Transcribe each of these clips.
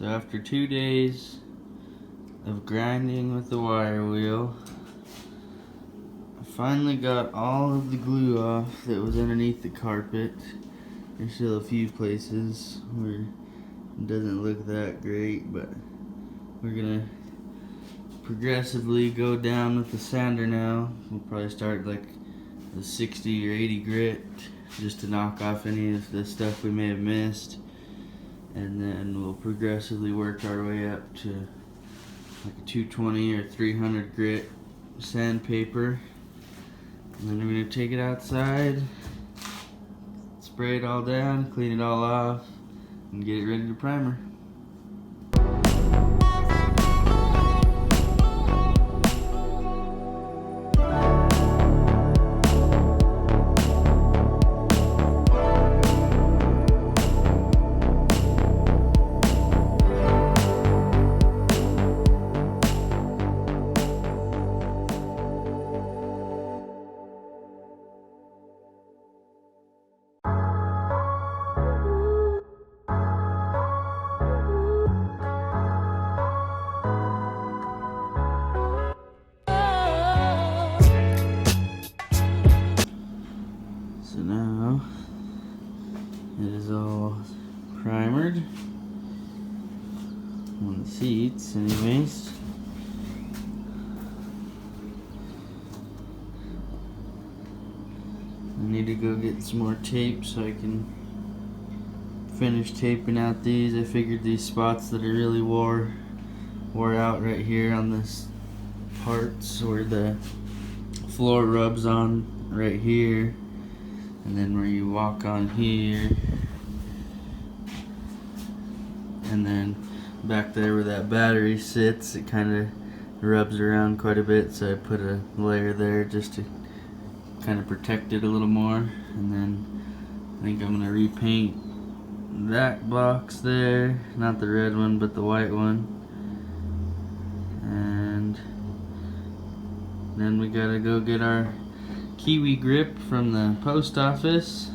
So after 2 days of grinding with the wire wheel, I finally got all of the glue off that was underneath the carpet. There's still a few places where it doesn't look that great, but we're gonna progressively go down with the sander now. We'll probably start like the 60 or 80 grit just to knock off any of the stuff we may have missed, and then we'll progressively work our way up to like a 220 or 300 grit sandpaper, and then we're going to take it outside, spray it all down, clean it all off, and get it ready to primer. So now it is all primered on the seats anyways. I need to go get some more tape so I can finish taping out these. I figured these spots that are really wore out right here on this parts where the floor rubs on right here, and then where you walk on here, and then back there where that battery sits, it kind of rubs around quite a bit, so I put a layer there just to kind of protect it a little more. And then I think I'm going to repaint that box there, not the red one but the white one, and then we gotta go get our Kiwi grip from the post office,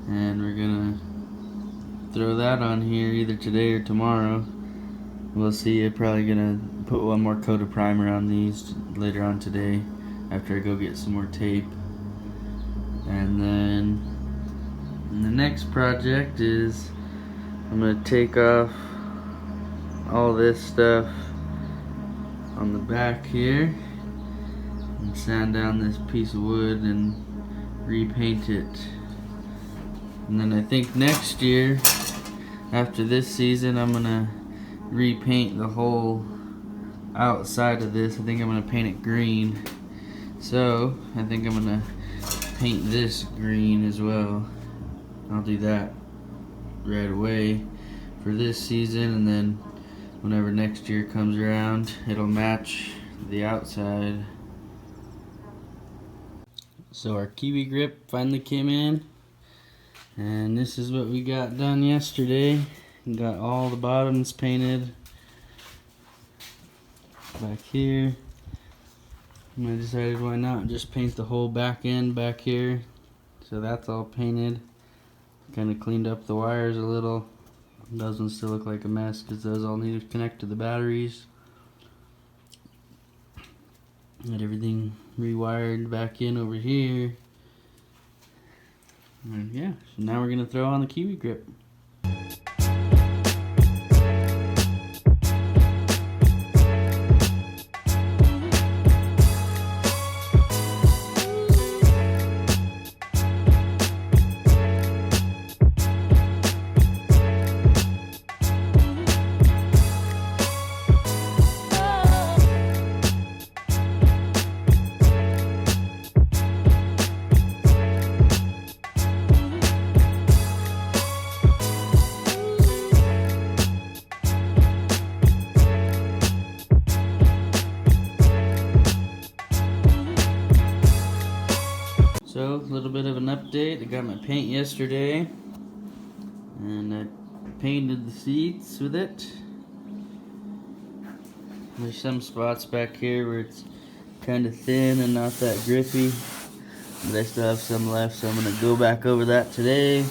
and we're gonna throw that on here either today or tomorrow. We'll see. I'm probably gonna put one more coat of primer on these later on today after I go get some more tape. And then the next project is I'm gonna take off all this stuff on the back here and sand down this piece of wood and repaint it. And then I think next year, after this season, I'm gonna repaint the whole outside of this. I think I'm gonna paint it green. So I think I'm gonna paint this green as well. I'll do that right away for this season, and then whenever next year comes around, it'll match the outside. So our Kiwi grip finally came in, and this is what we got done yesterday. We got all the bottoms painted back here, and I decided why not just paint the whole back end back here. So that's all painted. Kind of cleaned up the wires a little. Those ones still look like a mess because those all need to connect to the batteries. Got everything rewired back in over here. And yeah, so now we're gonna throw on the Kiwi grip. So, a little bit of an update. I got my paint yesterday, and I painted the seats with it. There's some spots back here where it's kind of thin and not that grippy, but I still have some left, so I'm going to go back over that today.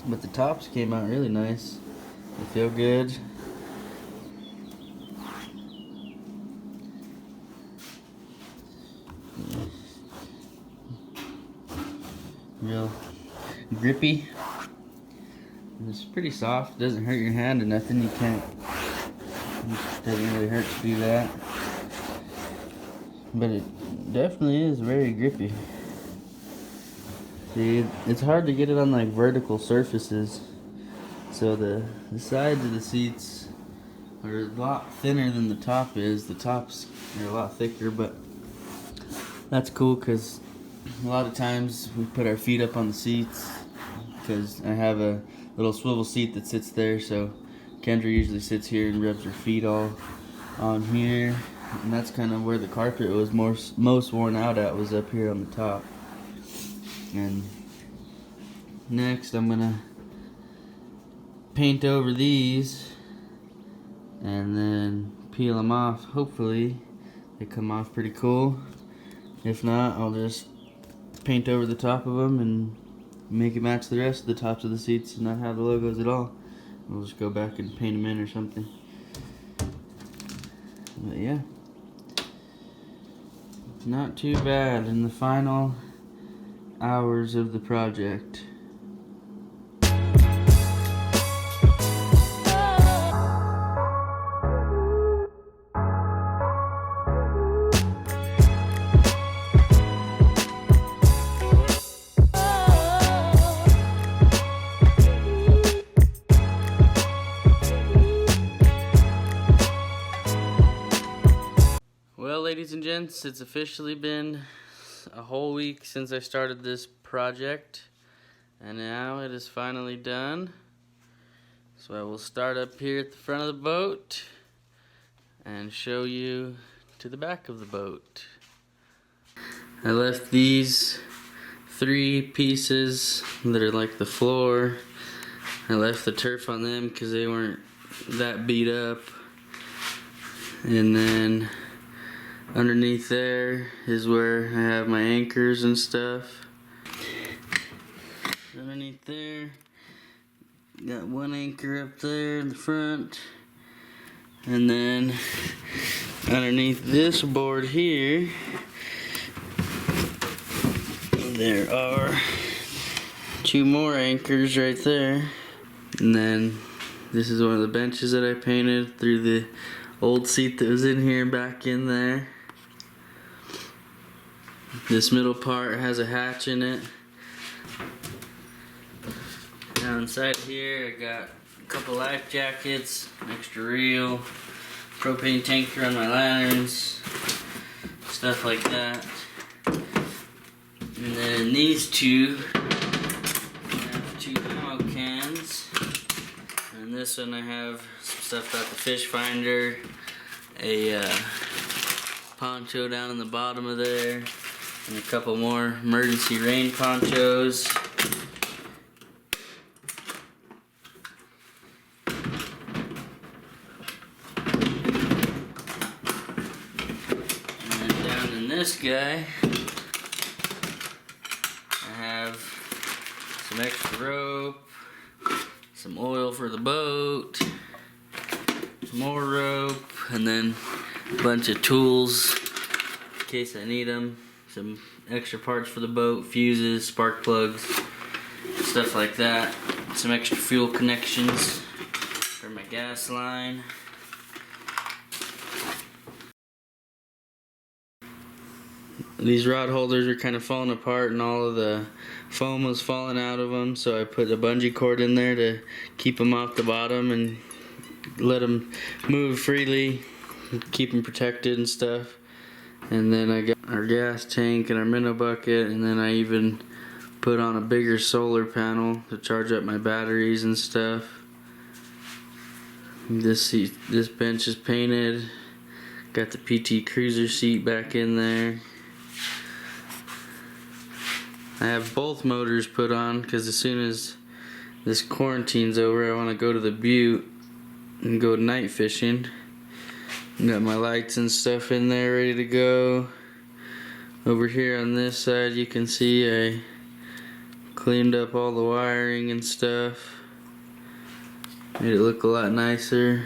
But the tops came out really nice. They feel good. Real grippy. It's pretty soft. Doesn't hurt your hand or nothing. You can't. It doesn't really hurt to do that. But it definitely is very grippy. See, it's hard to get it on like vertical surfaces. So the sides of the seats are a lot thinner than the top is. The tops are a lot thicker, but that's cool because a lot of times we put our feet up on the seats because I have a little swivel seat that sits there, so Kendra usually sits here and rubs her feet all on here, and that's kind of where the carpet was most worn out at, was up here on the top. And next I'm gonna paint over these and then peel them off. Hopefully they come off pretty cool. If not, I'll just paint over the top of them and make it match the rest of the tops of the seats and not have the logos at all. We'll just go back and paint them in or something. But yeah, it's not too bad in the final hours of the project. Well, ladies and gents, it's officially been a whole week since I started this project, and now it is finally done. So I will start up here at the front of the boat and show you to the back of the boat. I left these 3 pieces that are like the floor. I left the turf on them because they weren't that beat up. And then underneath there is where I have my anchors and stuff. Underneath there, got 1 anchor up there in the front. And then underneath this board here, there are 2 more anchors right there. And then this is one of the benches that I painted through the old seat that was in here back in there. This middle part has a hatch in it. Now inside here I got a couple life jackets, an extra reel, propane tanker on my lanterns, stuff like that. And then these 2, I have 2 ammo cans. And this one I have some stuff about the fish finder, a poncho down in the bottom of there, and a couple more emergency rain ponchos. And then down in this guy, I have some extra rope, some oil for the boat, more rope, and then a bunch of tools in case I need them. Some extra parts for the boat, fuses, spark plugs, stuff like that. Some extra fuel connections for my gas line. These rod holders are kind of falling apart and all of the foam was falling out of them, so I put a bungee cord in there to keep them off the bottom and let them move freely, keep them protected and stuff. And then I got our gas tank and our minnow bucket, and then I even put on a bigger solar panel to charge up my batteries and stuff. This bench is painted. Got the PT Cruiser seat back in there. I have both motors put on because as soon as this quarantine's over, I want to go to the butte and go night fishing. Got my lights and stuff in there ready to go. Over here on this side you can see I cleaned up all the wiring and stuff. Made it look a lot nicer.